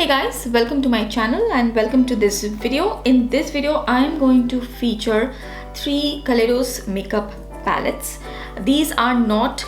Hey guys, welcome to my channel and welcome to this video. In this video, I am going to feature 3 Kaleidos makeup palettes. These are not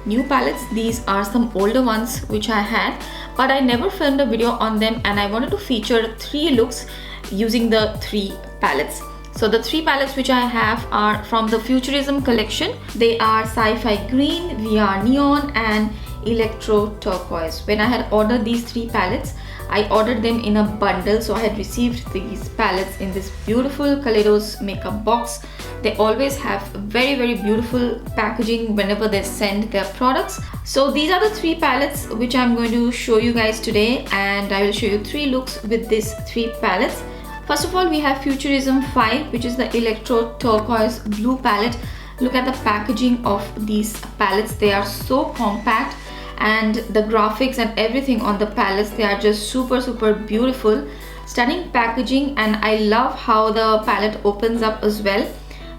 new palettes, these are some older ones which I had, but I never filmed a video on them and I wanted to feature 3 looks using the 3 palettes. So the 3 palettes which I have are from the Futurism collection. They are Sci-Fi Green, VR Neon and Electro Turquoise. When I had ordered these 3 palettes, I ordered them in a bundle, so I had received these palettes in this beautiful Kaleidos makeup box. They always have very beautiful packaging whenever they send their products. So these are the 3 palettes which I'm going to show you guys today, and I will show you 3 looks with these 3 palettes. First of all, we have Futurism 5, which is the Electro Turquoise blue palette. Look at the packaging of these palettes. They are so compact, and the graphics and everything on the palettes, they are just super beautiful. Stunning packaging, and I love how the palette opens up as well.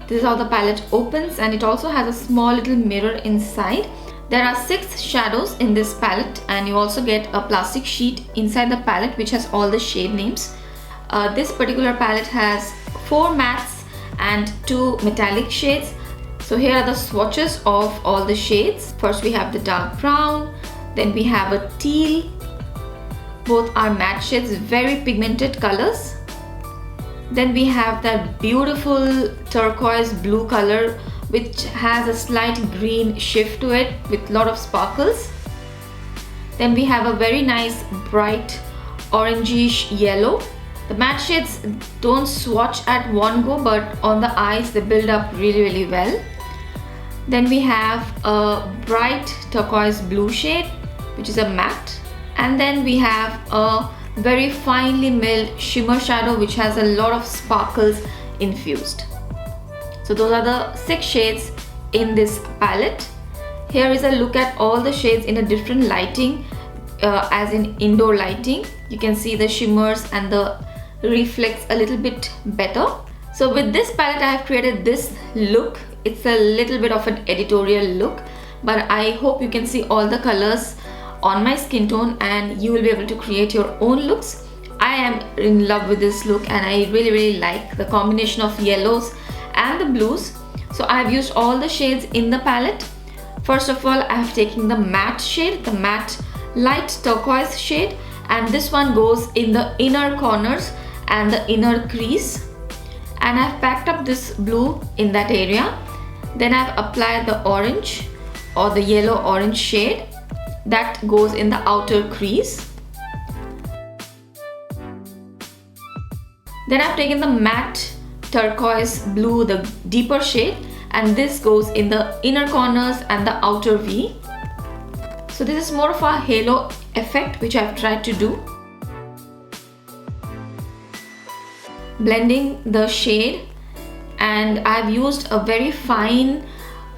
This is how the palette opens, and it also has a small little mirror inside. There are 6 shadows in this palette, and you also get a plastic sheet inside the palette which has all the shade names. This particular palette has 4 mattes and 2 metallic shades. So here are the swatches of all the shades. First we have the dark brown, then we have a teal. Both are matte shades, very pigmented colors. Then we have that beautiful turquoise blue color which has a slight green shift to it with a lot of sparkles. Then we have a very nice bright orangish yellow. The matte shades don't swatch at one go, but on the eyes they build up really well. Then we have a bright turquoise blue shade which is a matte, and then we have a very finely milled shimmer shadow which has a lot of sparkles infused. So those are the 6 shades in this palette. Here is a look at all the shades in a different lighting, as in indoor lighting. You can see the shimmers and the reflects a little bit better. So with this palette I have created this look. It's a little bit of an editorial look, but I hope you can see all the colors on my skin tone and you will be able to create your own looks. I am in love with this look and I really like the combination of yellows and the blues. So I have used all the shades in the palette. First of all, I have taken the matte shade, the matte light turquoise shade, and this one goes in the inner corners and the inner crease, and I've packed up this blue in that area. Then I've applied the orange or the yellow orange shade that goes in the outer crease. Then I've taken the matte turquoise blue, the deeper shade, and this goes in the inner corners and the outer V. So this is more of a halo effect which I've tried to do. Blending the shade, and I've used a very fine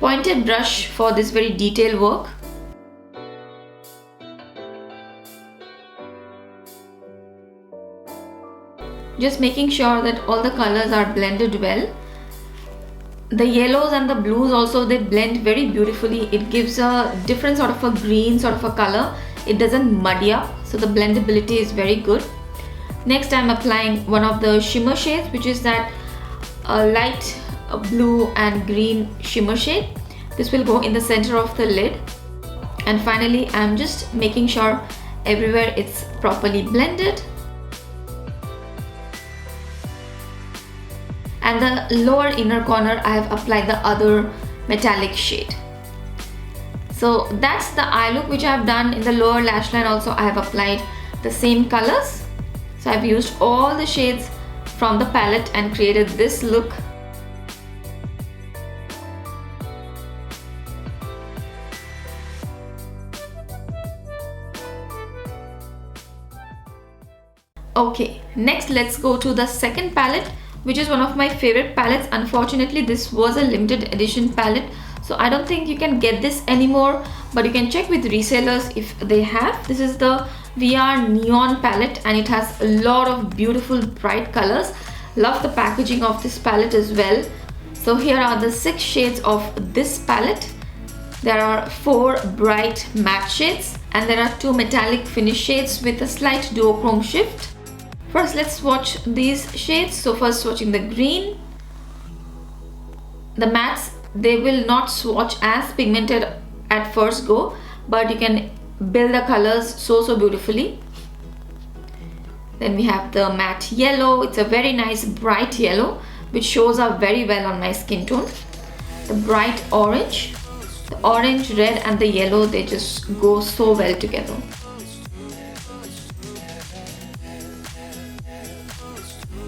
pointed brush for this very detailed work. Just making sure that all the colors are blended well. The yellows and the blues also, they blend very beautifully. It gives a different sort of a green sort of a color. It doesn't muddy up, so the blendability is very good. Next I'm applying one of the shimmer shades, which is that light blue and green shimmer shade. This will go in the center of the lid. And finally I'm just making sure everywhere it's properly blended. And the lower inner corner I have applied the other metallic shade. So that's the eye look which I have done. In the lower lash line also I have applied the same colors. So I've used all the shades from the palette and created this look. Okay, next let's go to the second palette, which is one of my favorite palettes. Unfortunately, this was a limited edition palette, so I don't think you can get this anymore, but you can check with resellers if they have. This is the VR Neon palette and it has a lot of beautiful bright colors. Love the packaging of this palette as well. So here are the 6 shades of this palette. There are 4 bright matte shades and there are two metallic finish shades with a slight duochrome shift. First, let's swatch these shades. So first swatching the green. The mattes, they will not swatch as pigmented at first go, but you can build the colors so beautifully. Then we have the matte yellow. It's a very nice bright yellow which shows up very well on my skin tone. The bright orange, the orange, red and the yellow, they just go so well together.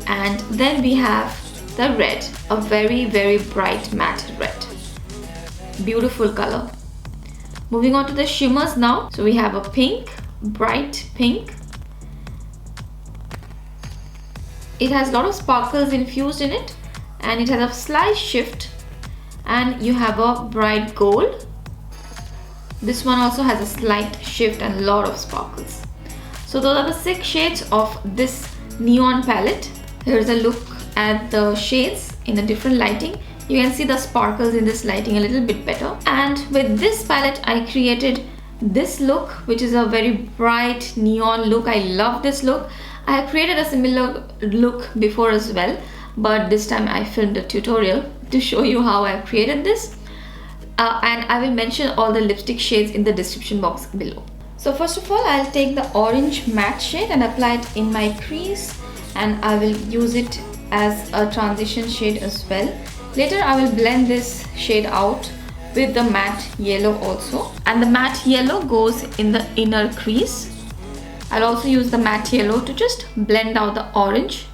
And then we have the red, a very bright matte red. Beautiful color. Moving on to the shimmers now. So we have a pink, bright pink. It has a lot of sparkles infused in it, and it has a slight shift, and you have a bright gold. This one also has a slight shift and a lot of sparkles. So those are the 6 shades of this neon palette. Here's a look at the shades in a different lighting. You can see the sparkles in this lighting a little bit better. And with this palette I created this look, which is a very bright neon look. I love this look. I have created a similar look before as well, but this time I filmed a tutorial to show you how I created this. And I will mention all the lipstick shades in the description box below. So first of all, I'll take the orange matte shade and apply it in my crease, and I will use it as a transition shade as well. Later I will blend this shade out with the matte yellow also, and the matte yellow goes in the inner crease. I'll also use the matte yellow to just blend out the orange.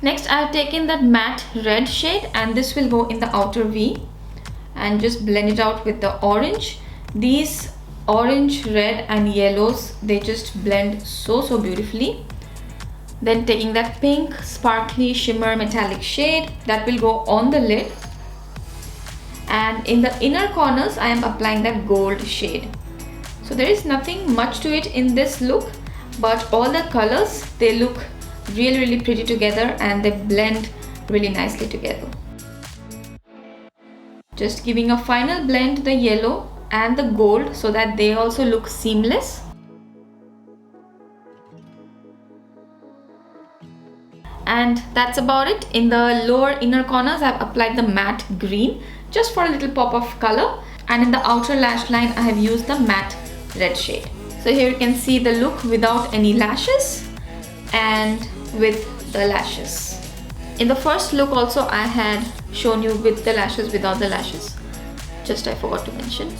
Next, I've taken that matte red shade, and this will go in the outer V, and just blend it out with the orange. These orange, red and yellows, they just blend so beautifully. Then taking that pink sparkly shimmer metallic shade, that will go on the lid. And in the inner corners I am applying that gold shade. So there is nothing much to it in this look, but all the colors, they look really pretty together, and they blend really nicely together. Just giving a final blend to the yellow and the gold so that they also look seamless. And that's about it. In the lower inner corners I've applied the matte green just for a little pop of color, and in the outer lash line I have used the matte red shade. So here you can see the look without any lashes and with the lashes. In the first look also I had shown you with the lashes, without the lashes. Just I forgot to mention.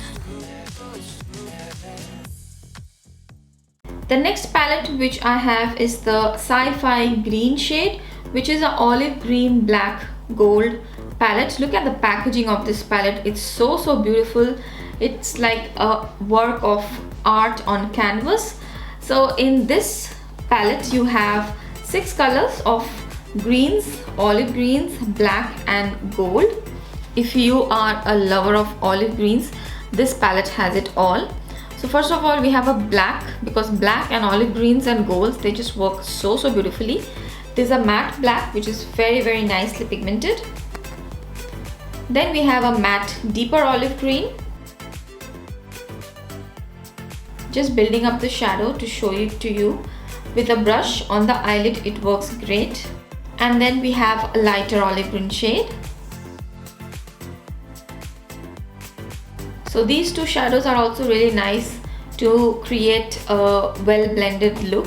The next palette which I have is the Sci-Fi Green shade, which is an olive green black gold palette. Look at the packaging of this palette. It's so beautiful. It's like a work of art on canvas. So in this palette you have 6 colors of greens, olive greens, black and gold. If you are a lover of olive greens, this palette has it all. So first of all we have a black, because black and olive greens and golds, they just work so beautifully. There's a matte black which is very nicely pigmented. Then we have a matte deeper olive green. Just building up the shadow to show it to you. With a brush on the eyelid it works great. And then we have a lighter olive green shade. So these two shadows are also really nice to create a well blended look.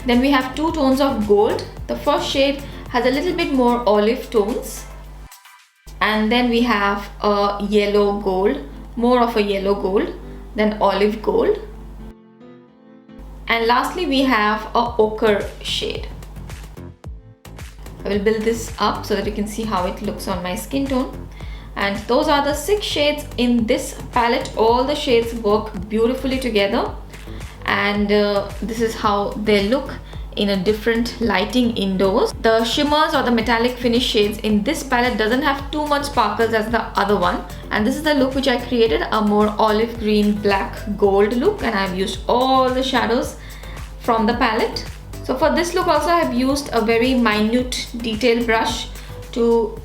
Then we have 2 tones of gold. The first shade has a little bit more olive tones. And then we have a yellow gold, more of a yellow gold than olive gold. And lastly we have a ochre shade. I will build this up so that you can see how it looks on my skin tone. And those are the 6 shades in this palette. All the shades work beautifully together, and this is how they look in a different lighting indoors. The shimmers or the metallic finish shades in this palette doesn't have too much sparkles as the other one, and this is the look which I created, a more olive green black gold look, and I've used all the shadows from the palette. So for this look also I have used a very minute detail brush to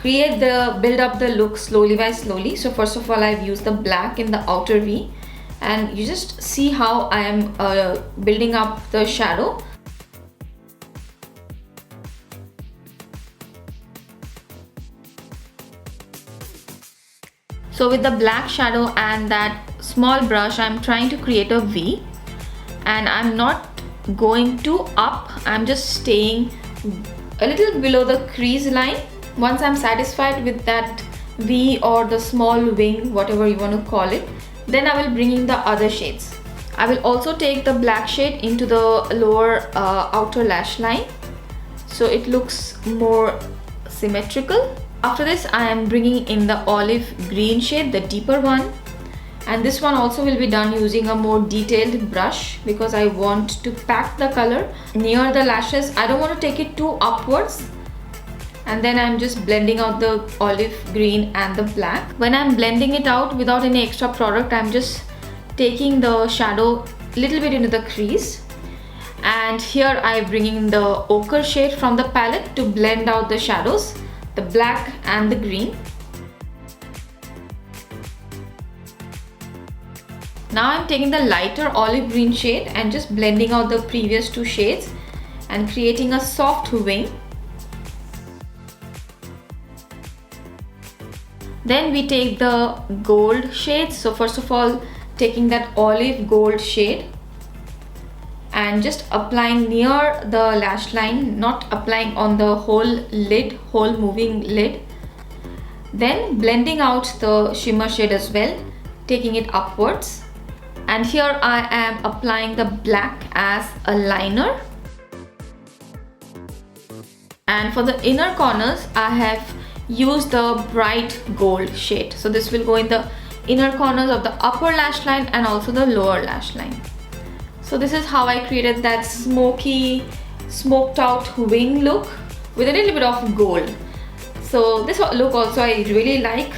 build up the look slowly by slowly. So first of all, I've used the black in the outer V, and you just see how I am building up the shadow. So with the black shadow and that small brush, I'm trying to create a V, and I'm not going too up, I'm just staying a little below the crease line. Once I'm satisfied with that V or the small wing, whatever you want to call it, then I will bring in the other shades. I will also take the black shade into the lower outer lash line, so it looks more symmetrical. After this, I am bringing in the olive green shade, the deeper one, and this one also will be done using a more detailed brush because I want to pack the color near the lashes. I don't want to take it too upwards. And then I'm just blending out the olive green and the black. When I'm blending it out without any extra product, I'm just taking the shadow a little bit into the crease. And here I'm bringing the ochre shade from the palette to blend out the shadows, the black and the green. Now I'm taking the lighter olive green shade and just blending out the previous two shades and creating a soft wing. Then we take the gold shade. So first of all, taking that olive gold shade and just applying near the lash line, not applying on the whole moving lid. Then blending out the shimmer shade as well, taking it upwards. And here I am applying the black as a liner. And for the inner corners, I have used the bright gold shade. So this will go in the inner corners of the upper lash line and also the lower lash line. So this is how I created that smoky, smoked out wing look with a little bit of gold. So this look also I really like.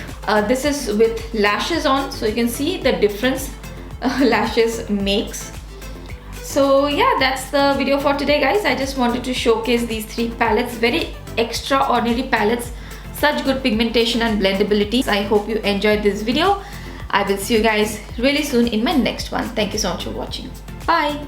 This is with lashes on, so you can see the difference lashes makes. So yeah, that's the video for today, guys. I just wanted to showcase these three palettes, very extraordinary palettes, such good pigmentation and blendability. I hope you enjoyed this video. I will see you guys really soon in my next one. Thank you so much for watching. Bye.